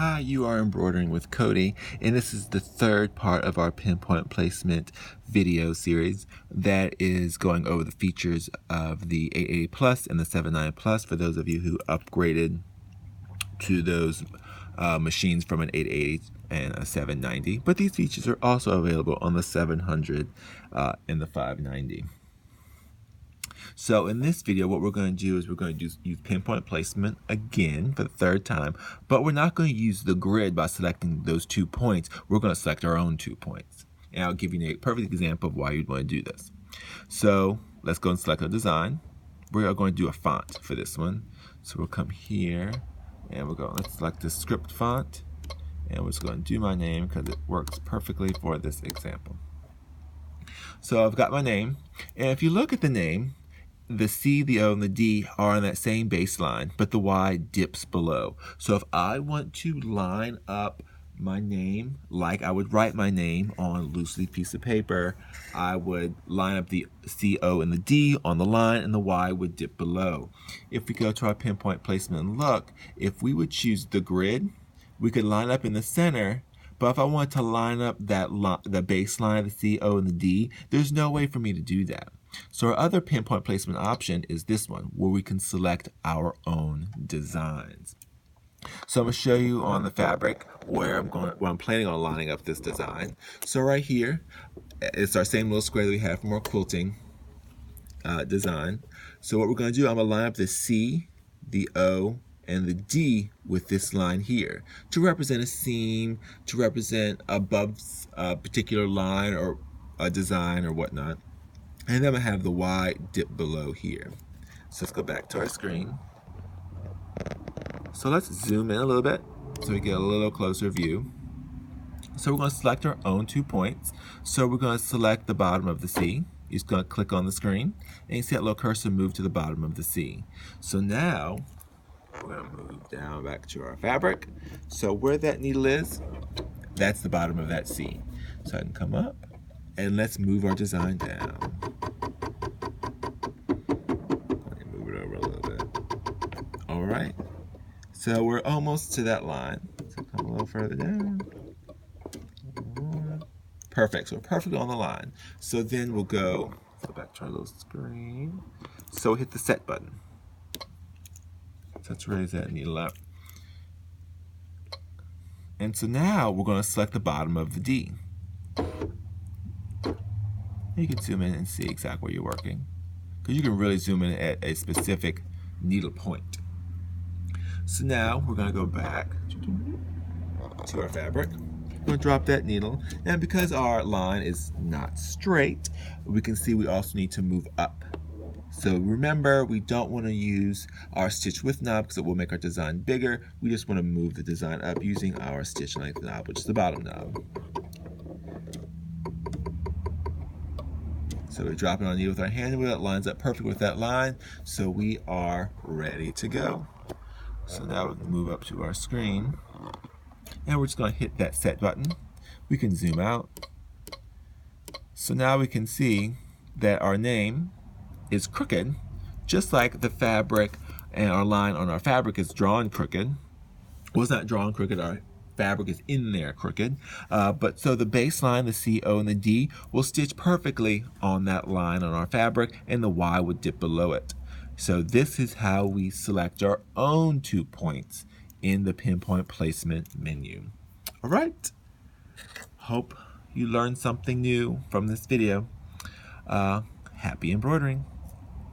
Hi, you are embroidering with Cody, and this is the third part of our pinpoint placement video series that is going over the features of the 880 Plus and the 79 Plus for those of you who upgraded to those machines from an 880 and a 790. But these features are also available on the 700 and the 590. So in this video, what we're going to do is we're going to use pinpoint placement again for the third time, but we're not going to use the grid by selecting those 2 points. We're going to select our own 2 points. And I'll give you a perfect example of why you'd want to do this. So let's go and select our design. We are going to do a font for this one. So we'll come here and let's select the script font. And we're just going to do my name because it works perfectly for this example. So I've got my name. And if you look at the name, the C, the O, and the D are on that same baseline, but the Y dips below. So if I want to line up my name like I would write my name on a loose leaf piece of paper, I would line up the C, O, and the D on the line, and the Y would dip below. If we go to our pinpoint placement and look, if we would choose the grid, we could line up in the center. But if I want to line up the baseline, the C, O, and the D, there's no way for me to do that. So our other pinpoint placement option is this one, where we can select our own designs. So I'm going to show you on the fabric where I'm planning on lining up this design. So right here, it's our same little square that we have from our quilting design. So what we're going to do, I'm going to line up the C, the O, and the D with this line here to represent a seam, to represent above a particular line or a design or whatnot. And then I have the Y dip below here. So let's go back to our screen. So let's zoom in a little bit so we get a little closer view. So we're going to select our own 2 points. So we're going to select the bottom of the C. You're just going to click on the screen, and you see that little cursor move to the bottom of the C. So now we're going to move down back to our fabric. So where that needle is, that's the bottom of that C. So I can come up, and let's move our design down. Move it over a little bit. All right. So we're almost to that line. So come a little further down. Perfect. So we're perfectly on the line. So then we'll go back to our little screen. So hit the set button. So let's raise that needle up. And so now we're going to select the bottom of the D. You can zoom in and see exactly where you're working, because you can really zoom in at a specific needle point. So now we're going to go back to our fabric. We're going to drop that needle, and because our line is not straight, we can see we also need to move up. So remember, we don't want to use our stitch width knob because it will make our design bigger. We just want to move the design up using our stitch length knob, which is the bottom knob. So we drop it on the needle with our hand wheel. It lines up perfect with that line. So we are ready to go. So now we can move up to our screen. And we're just going to hit that set button. We can zoom out. So now we can see that our name is crooked, just like the fabric and our line on our fabric is drawn crooked. Well, it's not drawn crooked. Our fabric is in there crooked, but so the baseline, the C, O, and the D will stitch perfectly on that line on our fabric, and the Y would dip below it. So this is how we select our own 2 points in the pinpoint placement menu. All right, hope you learned something new from this video. Happy embroidering.